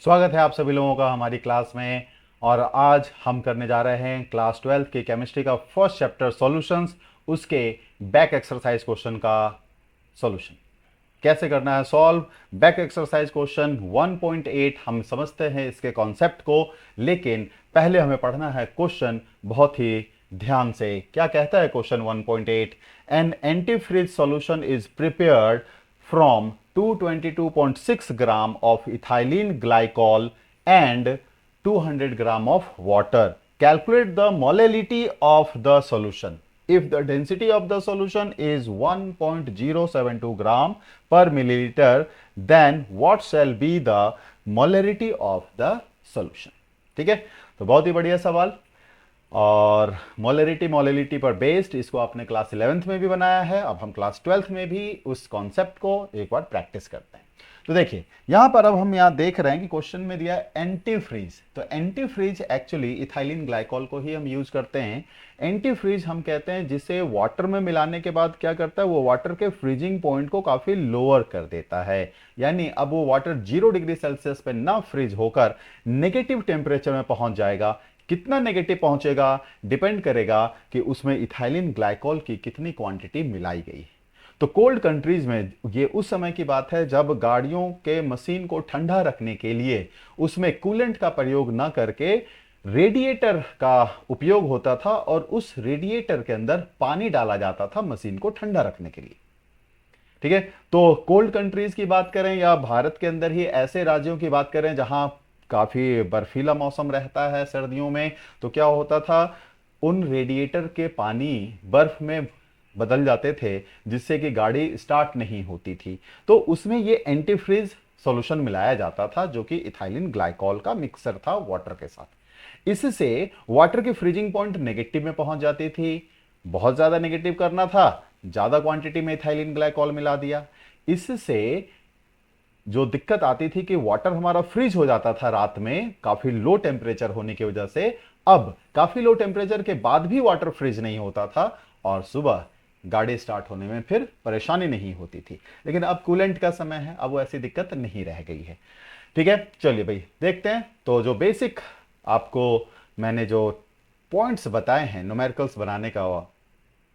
स्वागत है आप सभी लोगों का हमारी क्लास में। और आज हम करने जा रहे हैं क्लास 12 की केमिस्ट्री का फर्स्ट चैप्टर सॉल्यूशंस, उसके बैक एक्सरसाइज क्वेश्चन का सॉल्यूशन। कैसे करना है सॉल्व बैक एक्सरसाइज क्वेश्चन 1.8। हम समझते हैं इसके कॉन्सेप्ट को, लेकिन पहले हमें पढ़ना है क्वेश्चन बहुत ही ध्यान से। क्या कहता है question 1.8? An antifreeze solution is prepared from 222.6 gram of ethylene glycol and 200 gram of water. Calculate the molality of the solution. If the density of the solution is 1.072 gram per milliliter, then what shall be the molarity of the solution? ठीक है, तो बहुत ही बढ़िया सवाल। और molarity पर based इसको आपने क्लास 11th में भी बनाया है। अब हम क्लास 12th में भी उस कॉन्सेप्ट को एक बार प्रैक्टिस करते हैं। तो देखिए यहां पर अब हम यहां देख रहे हैं कि क्वेश्चन में दिया है एंटीफ्रीज। तो एंटीफ्रीज एक्चुअली इथाइलिन ग्लाइकॉल को ही हम यूज करते हैं। एंटीफ्रीज हम कहते हैं जिसे वाटर में मिलाने के बाद क्या करता है, वो वाटर के फ्रीजिंग पॉइंट को काफी लोअर कर देता है। यानी अब वो वाटर 0 डिग्री सेल्सियस पे ना फ्रीज होकर नेगेटिव टेम्परेचर में पहुंच जाएगा। कितना नेगेटिव पहुंचेगा डिपेंड करेगा कि उसमें इथाइलिन ग्लाइकॉल की कितनी क्वांटिटी मिलाई गई। तो कोल्ड कंट्रीज में ये उस समय की बात है जब गाड़ियों के मशीन को ठंडा रखने के लिए उसमें कूलेंट का प्रयोग न करके रेडिएटर का उपयोग होता था, और उस रेडिएटर के अंदर पानी डाला जाता था मशीन को ठंडा रखने के लिए। ठीक है, तो कोल्ड कंट्रीज की बात करें या भारत के अंदर ही ऐसे राज्यों की बात करें जहां काफी बर्फीला मौसम रहता है सर्दियों में, तो क्या होता था, उन रेडिएटर के पानी बर्फ में बदल जाते थे जिससे कि गाड़ी स्टार्ट नहीं होती थी। तो उसमें ये एंटीफ्रीज सॉल्यूशन मिलाया जाता था जो कि इथाइलिन ग्लाइकॉल का मिक्सर था वाटर के साथ। इससे वाटर की फ्रीजिंग पॉइंट नेगेटिव में पहुंच जाती थी। बहुत ज्यादा नेगेटिव करना था, ज्यादा क्वांटिटी में इथाइलिन ग्लाइकॉल मिला दिया। इससे जो दिक्कत आती थी कि वाटर हमारा फ्रीज हो जाता था रात में काफी लो टेम्परेचर होने की वजह से। अब काफी लो टेम्परेचर के बाद भी वाटर फ्रीज नहीं होता था और सुबह गाड़ी स्टार्ट होने में फिर परेशानी नहीं होती थी। लेकिन अब कूलेंट का समय है, अब वो ऐसी दिक्कत नहीं रह गई है। ठीक है, चलिए भाई देखते हैं। तो जो बेसिक आपको मैंने जो पॉइंट्स बताए हैं न्यूमेरिकल्स बनाने का,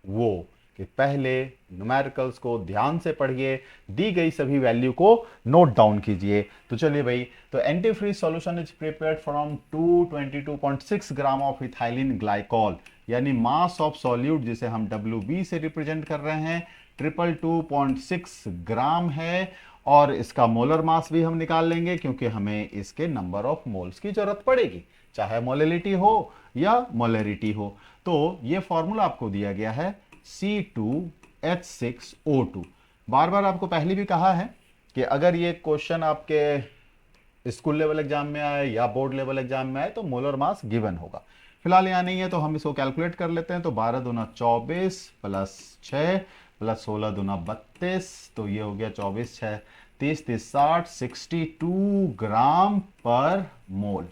वो कि पहले न्यूमेरिकल्स को ध्यान से पढ़िए, दी गई सभी वैल्यू को नोट डाउन कीजिए। तो चलिए भाई, तो antifreeze solution is prepared from 222.6 gram of ethylene glycol, यानी मास ऑफ सॉल्यूट जिसे हम WB से रिप्रेजेंट कर रहे हैं 222.6 ग्राम है। और इसका मोलर मास भी हम निकाल लेंगे क्योंकि हमें इसके नंबर ऑफ मोल्स की जरूरत पड़ेगी, चाहे मोलिलिटी हो या मोलरिटी हो। तो ये फॉर्मूला आपको दिया गया है C2H6O2। बार बार आपको पहले भी कहा है कि अगर ये क्वेश्चन आपके स्कूल लेवल एग्जाम में आए या बोर्ड लेवल एग्जाम में आए तो मोलर मास गिवन होगा। फिलहाल यहाँ नहीं है तो हम इसको कैलकुलेट कर लेते हैं। तो 12 दूना 24 प्लस 6 प्लस 16 दूना 32, तो ये हो गया 24 6 30 30 60 62 ग्राम पर मोल।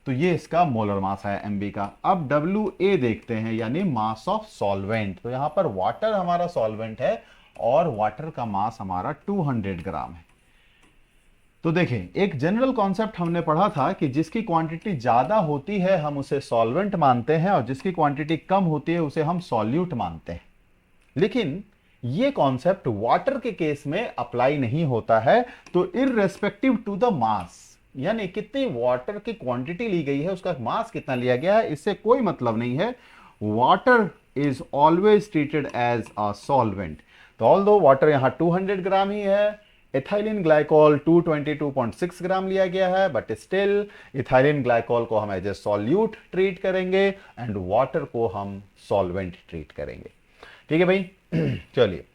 तो ये इसका मोलर मास है एमबी का। अब WA देखते हैं, यानी मास ऑफ सॉल्वेंट। तो यहां पर वाटर हमारा सॉल्वेंट है और वाटर का मास हमारा 200 ग्राम है। तो देखें, एक जनरल कॉन्सेप्ट हमने पढ़ा था कि जिसकी क्वांटिटी ज्यादा होती है हम उसे सॉल्वेंट मानते हैं और जिसकी क्वांटिटी कम होती है उसे हम सॉल्यूट मानते हैं। लेकिन ये कॉन्सेप्ट वाटर के केस में अप्लाई नहीं होता है। तो इररेस्पेक्टिव टू द मास, यानी कितनी वाटर की क्वांटिटी ली गई है उसका मास कितना लिया गया है, इससे कोई मतलब नहीं है। Water is always treated as a solvent. तो ऑल्दो वाटर यहां 200 ग्राम ही है, इथाइलिन ग्लाइकॉल 222.6 ग्राम लिया गया है, बट स्टिल इथाइलिन ग्लाइकॉल को हम एज ए सॉल्यूट ट्रीट करेंगे एंड वाटर को हम सॉल्वेंट ट्रीट करेंगे। ठीक है भाई। चलिए,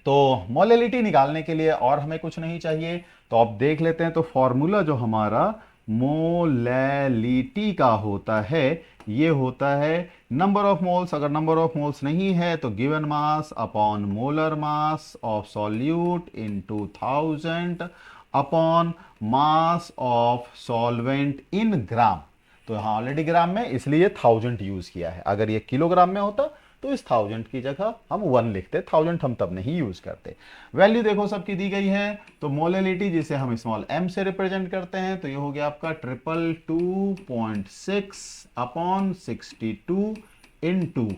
तो मोलैलिटी निकालने के लिए और हमें कुछ नहीं चाहिए, तो आप देख लेते हैं। तो फॉर्मूला जो हमारा मोलैलिटी का होता है ये होता है नंबर ऑफ मोल्स। अगर नंबर ऑफ मोल्स नहीं है तो given mass upon molar mass of solute into 1000 upon mass of solvent in gram. तो यहां ऑलरेडी ग्राम में इसलिए 1000 यूज किया है। अगर ये किलोग्राम में होता तो इस 1000 की जगह हम 1 लिखते, 1000 हम तब नहीं यूज करते। वैल्यू देखो सबकी दी गई है, तो मोलैलिटी जिसे हम स्मॉल m से रिप्रेजेंट करते हैं, तो ये हो गया आपका 222.6 अपॉन 62 इंटू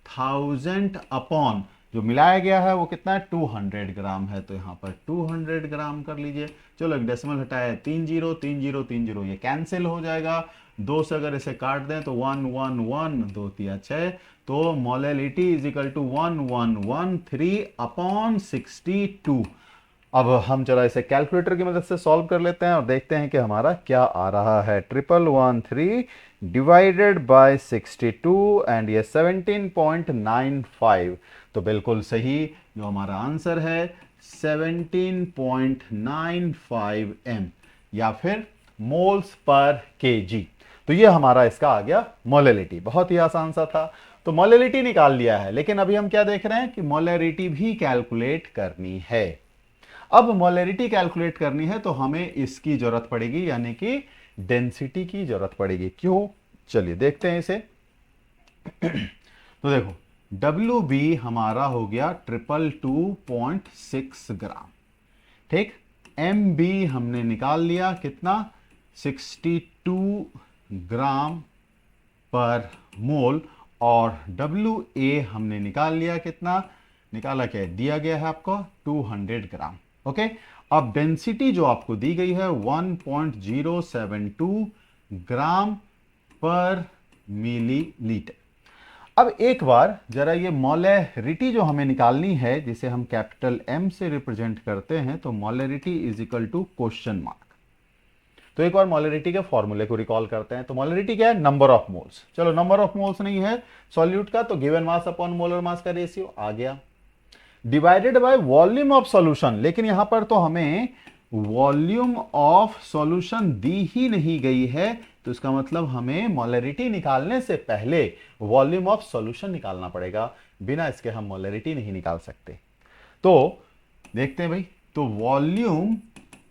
1000 अपॉन जो मिलाया गया है वो कितना है 200 ग्राम है, तो यहाँ पर 200 ग्राम कर लीजिए। चलो एक डेसिमल हटाया, 30 30 30 ये कैंसिल हो जाएगा, 2 से अगर इसे काट दें तो 1 1 1 2 3 6, तो molality is equal to 1113 upon 62। अब हम चला इसे कैलकुलेटर की मदद से सॉल्व कर लेते हैं और देखते हैं कि हमारा क्या आ रहा है। 1113 डिवाइडेड बाय 62 एंड ये 17.95, तो बिल्कुल सही जो हमारा आंसर है 17.95 m या फिर मोल्स पर केजी। तो ये हमारा इसका आ गया मोलैलिटी। बहुत ही आसान सा था। तो मोलैलिटी निकाल लिया है, लेकिन अभी हम क्या देख रहे हैं कि मोलैलिटी भी कैलकुलेट करनी है। अब मोलैलिटी कैलकुलेट करनी है तो हमें इसकी जरूरत पड़ेगी, यानी कि डेंसिटी की जरूरत पड़ेगी। क्यों, चलिए देखते हैं इसे। तो देखो WB हमारा हो गया 222.6 ग्राम, ठीक। MB हमने निकाल लिया कितना 62 ग्राम पर मोल, और WA हमने निकाल लिया कितना, निकाला क्या है, दिया गया है आपको 200 ग्राम। ओके, अब डेंसिटी जो आपको दी गई है 1.072 ग्राम पर मिलीलीटर। अब एक बार जरा ये मोलैरिटी जो हमें निकालनी है, जिसे हम कैपिटल M से रिप्रेजेंट करते हैं, तो molarity is equal to question mark. तो एक बार मोलैरिटी के फॉर्मूले को रिकॉल करते हैं। तो मोलैरिटी क्या है, नंबर ऑफ मोल्स। चलो नंबर ऑफ मोल्स नहीं है सॉल्यूट का, तो गिवन मास अपॉन मोलर मास का रेशियो आ गया, divided by volume of solution. लेकिन यहां पर तो हमें वॉल्यूम ऑफ सॉल्यूशन दी ही नहीं गई है, तो इसका मतलब हमें मोलैरिटी निकालने से पहले वॉल्यूम ऑफ सॉल्यूशन निकालना पड़ेगा। बिना इसके हम मोलैरिटी नहीं निकाल सकते। तो देखते हैं भाई, तो volume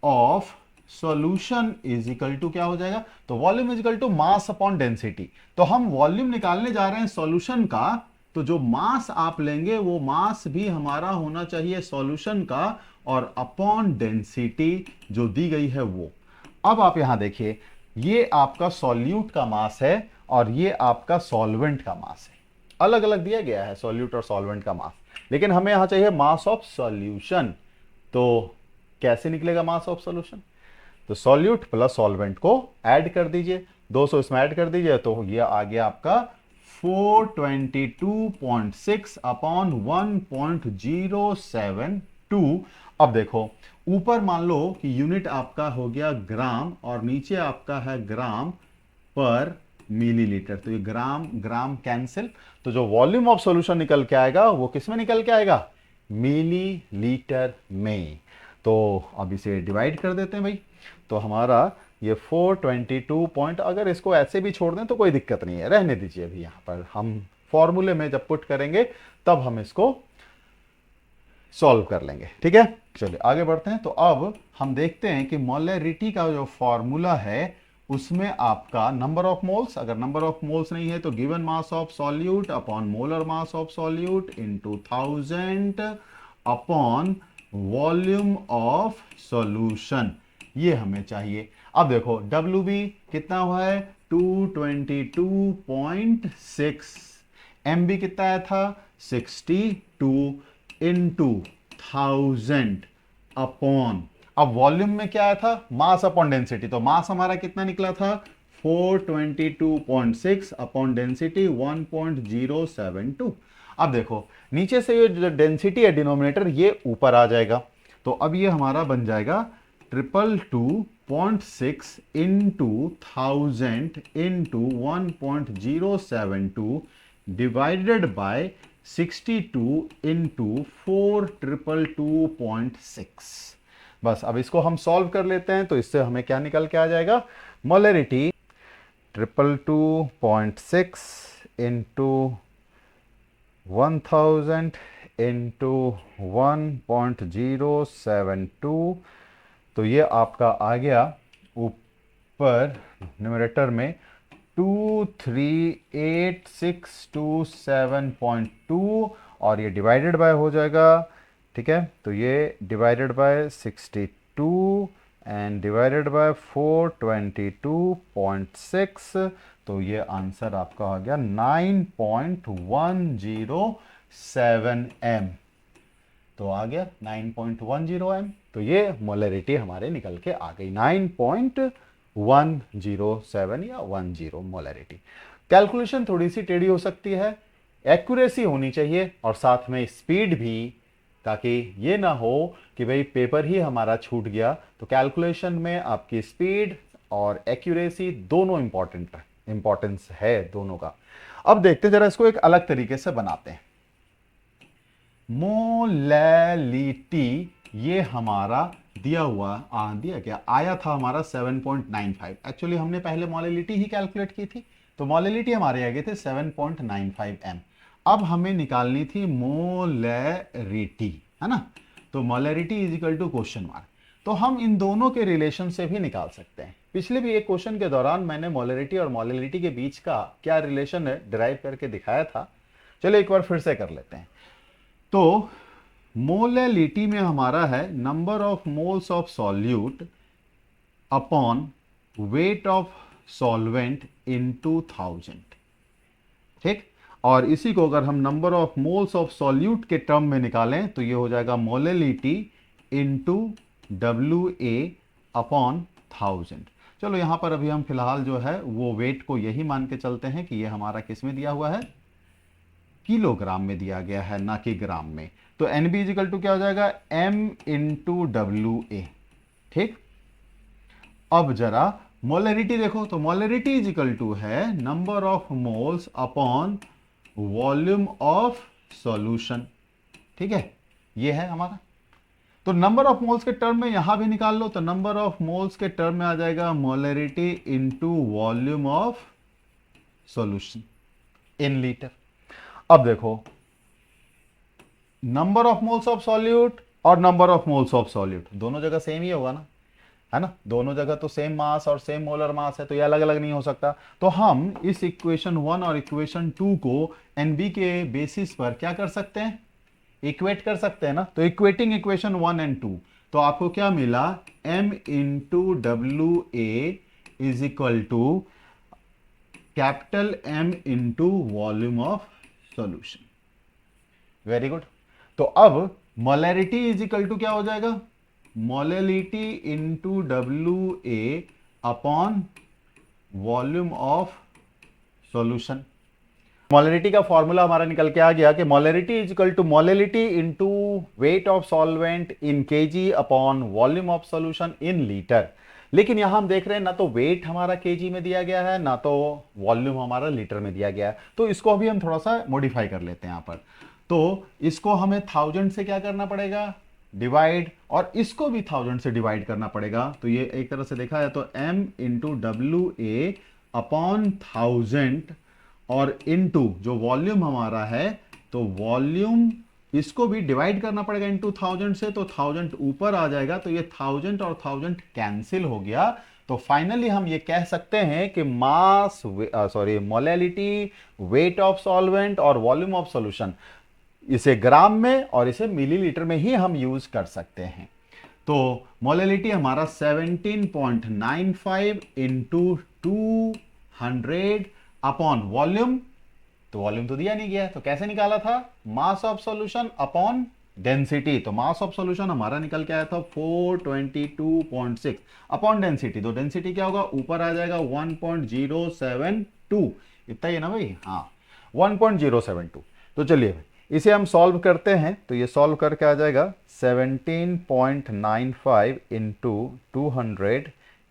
of solution is equal to क्या हो जाएगा, तो volume is equal to mass upon density. तो हम वॉल्यूम निकालने जा रहे हैं सॉल्यूशन का, तो जो मास आप लेंगे वो मास भी हमारा होना चाहिए सॉल्यूशन का, और अपॉन डेंसिटी जो दी गई है वो। अब आप यहां देखिए, ये आपका सॉल्यूट का मास है और ये आपका सॉल्वेंट का मास है। अलग अलग दिया गया है सॉल्यूट और सॉल्वेंट का मास, लेकिन हमें यहां चाहिए मास ऑफ सॉल्यूशन। तो कैसे निकलेगा मास ऑफ सॉल्यूशन, तो सॉल्यूट प्लस सॉल्वेंट को ऐड कर दीजिए, 200 इसमें ऐड कर दीजिए, तो ये आ गया आपका 422.6 अपॉन 1.072। अब देखो ऊपर मान लो कि यूनिट आपका हो गया ग्राम और नीचे आपका है ग्राम पर मिलीलीटर, तो ये ग्राम ग्राम कैंसिल, तो जो वॉल्यूम ऑफ सॉल्यूशन निकल के आएगा वो किस में निकल के आएगा, मिलीलीटर में। तो अब इसे डिवाइड कर देते हैं भाई, तो हमारा ये 422 पॉइंट, अगर इसको ऐसे भी छोड़ दें तो कोई दिक्कत नहीं है, रहने दीजिए। अभी यहां पर हम फॉर्मूले में जब पुट करेंगे तब हम इसको सॉल्व कर लेंगे, ठीक है। चलिए आगे बढ़ते हैं। तो अब हम देखते हैं कि मोलैरिटी का जो फॉर्मूला है उसमें आपका नंबर ऑफ मोल्स, अगर नंबर ऑफ मोल्स नहीं है तो given mass of solute upon molar mass of solute into 1000 upon volume of solution, ये हमें चाहिए। अब देखो WB कितना हुआ है 222.6, MB कितना आया था 62 इंटू 1000 अपॉन, अब वॉल्यूम में क्या आया था मास अपॉन डेंसिटी, तो मास हमारा कितना निकला था 422.6 अपॉन डेंसिटी 1.072। अब देखो नीचे से ये जो डेंसिटी है डिनोमिनेटर ये ऊपर आ जाएगा, तो अब ये हमारा बन जाएगा 222.6 into 1000 into 1.072 divided by 62 into 422.6। बस अब इसको हम सॉल्व कर लेते हैं, तो इससे हमें क्या निकल के आ जाएगा, मोलैरिटी 222.6 इंटू 1000 इंटू 1.072, तो ये आपका आ गया ऊपर न्यूमरेटर में 238627.2 और ये डिवाइडेड बाय हो जाएगा, ठीक है। तो ये divided by 62 and divided by 422.6, तो ये आंसर आपका आ गया 9.107 एम। तो आ गया 9.10 एम। तो ये मोलरिटी हमारे निकल के आ गई 9.107 या 10 मोलरिटी। कैलकुलेशन थोड़ी सी टेढ़ी हो सकती है, एक्यूरेसी होनी चाहिए और साथ में स्पीड भी, ताकि ये ना हो कि भाई पेपर ही हमारा छूट गया। तो कैलकुलेशन में आपकी स्पीड और एक्यूरेसी दोनों इंपॉर्टेंस है दोनों का। अब देखते जरा इसको एक अलग तरीके से बनाते हैं। मोलैलिटी ये हमारा दिया हुआ दिया क्या आया था हमारा 7.95। एक्चुअली हमने पहले मोलैलिटी ही कैलकुलेट की थी, तो मोलैलिटी हमारे आ गए थे 7.95 एम। अब हमें निकालनी थी मोलैरिटी, है ना। तो molarity is equal to question mark. तो हम इन दोनों के रिलेशन से भी निकाल सकते हैं। पिछले भी एक क्वेश्चन के दौरान मैंने मोलैरिटी और मोलैलिटी के बीच का क्या रिलेशन है डिराइव करके दिखाया था। चलो एक बार फिर से कर लेते हैं। तो मोलैलिटी में हमारा है number of moles of solute upon weight of solvent into 1000, ठीक। और इसी को अगर हम number of moles of solute के टर्म में निकालें तो ये हो जाएगा मोलैलिटी इनटू WA अपॉन 1000। चलो यहां पर अभी हम फिलहाल जो है वो वेट को यही मान के चलते हैं कि ये हमारा किस में दिया हुआ है, किलोग्राम में दिया गया है, ना कि ग्राम में। तो NB इजिकल टू क्या हो जाएगा, M इंटू WA, ठीक। अब जरा मोलरिटी देखो, तो मोलरिटी इजिकल टू है number of moles upon volume of solution, ठीक है। ये है हमारा। तो नंबर ऑफ मोल्स के टर्म में यहां भी निकाल लो, तो नंबर ऑफ मोल्स के टर्म में आ जाएगा molarity into volume of solution in litre. अब देखो number of moles of solute और number of moles of solute दोनों जगह सेम ही होगा ना, है ना। दोनों जगह तो सेम मास और सेम मोलर मास है, तो ये अलग अलग नहीं हो सकता। तो हम इस इक्वेशन 1 और इक्वेशन 2 को NB के बेसिस पर क्या कर सकते हैं, इक्वेट कर सकते हैं ना। तो इक्वेटिंग इक्वेशन 1 एंड 2, तो आपको क्या मिला, M into WA is equal to capital M into volume of solution. Very good. तो अब मोलैरिटी इज इक्वल टू क्या हो जाएगा, molality into WA upon volume of solution. Molarity का फॉर्मूला हमारा निकल के आ गया कि molarity is equal to molality into weight of solvent in KG upon volume of solution in litre. लेकिन यहां हम देख रहे हैं ना तो वेट हमारा केजी में दिया गया है, ना तो वॉल्यूम हमारा लीटर में दिया गया है। तो इसको अभी हम थोड़ा सा मॉडिफाई कर लेते हैं यहां पर। तो इसको हमें 1000 से क्या करना पड़ेगा, डिवाइड, और इसको भी 1000 से डिवाइड करना पड़ेगा। तो ये एक तरह से देखा है तो M इंटू WA अपॉन 1000 और इनटू जो वॉल्यूम हमारा है, तो वॉल्यूम इसको भी डिवाइड करना पड़ेगा इनटू 1000 से, तो 1000 ऊपर आ जाएगा। तो ये 1000 और 1000 कैंसिल हो गया। तो फाइनली हम ये कह सकते हैं कि मास मोलैलिटी, वेट ऑफ सॉल्वेंट और वॉल्यूम ऑफ सॉल्यूशन, इसे ग्राम में और इसे मिलीलीटर में ही हम यूज कर सकते हैं। तो मोलैलिटी हमारा 17.95 इंटू 200 अपॉन वॉल्यूम, तो वॉल्यूम तो दिया नहीं गया, तो कैसे निकाला था, mass of solution upon density. तो मास ऑफ सॉल्यूशन हमारा निकल के आया था 422.6 अपॉन डेंसिटी। तो डेंसिटी क्या होगा, ऊपर आ जाएगा 1.072, इतना ही है ना भाई, हाँ 1.072। तो चलिए इसे हम सॉल्व करते हैं। तो ये सॉल्व करके आ जाएगा 17.95 इंटू 200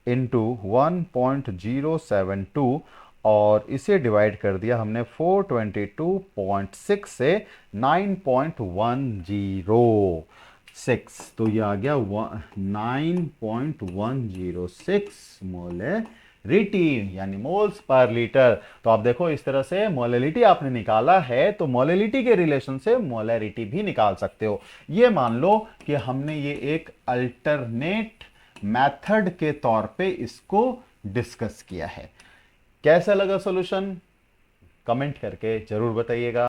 इंटू 1.072 और इसे डिवाइड कर दिया हमने 422.6 से 9.106। तो ये आ गया 9.106 मोलैरिटी, यानी मोल्स पर लीटर। तो आप देखो इस तरह से मोलैलिटी आपने निकाला है, तो मोलैलिटी के रिलेशन से मोलैरिटी भी निकाल सकते हो। ये मान लो कि हमने ये एक अल्टरनेट मेथड के तौर पे इसको डिस्कस किया है। कैसा लगा सॉल्यूशन कमेंट करके जरूर बताइएगा।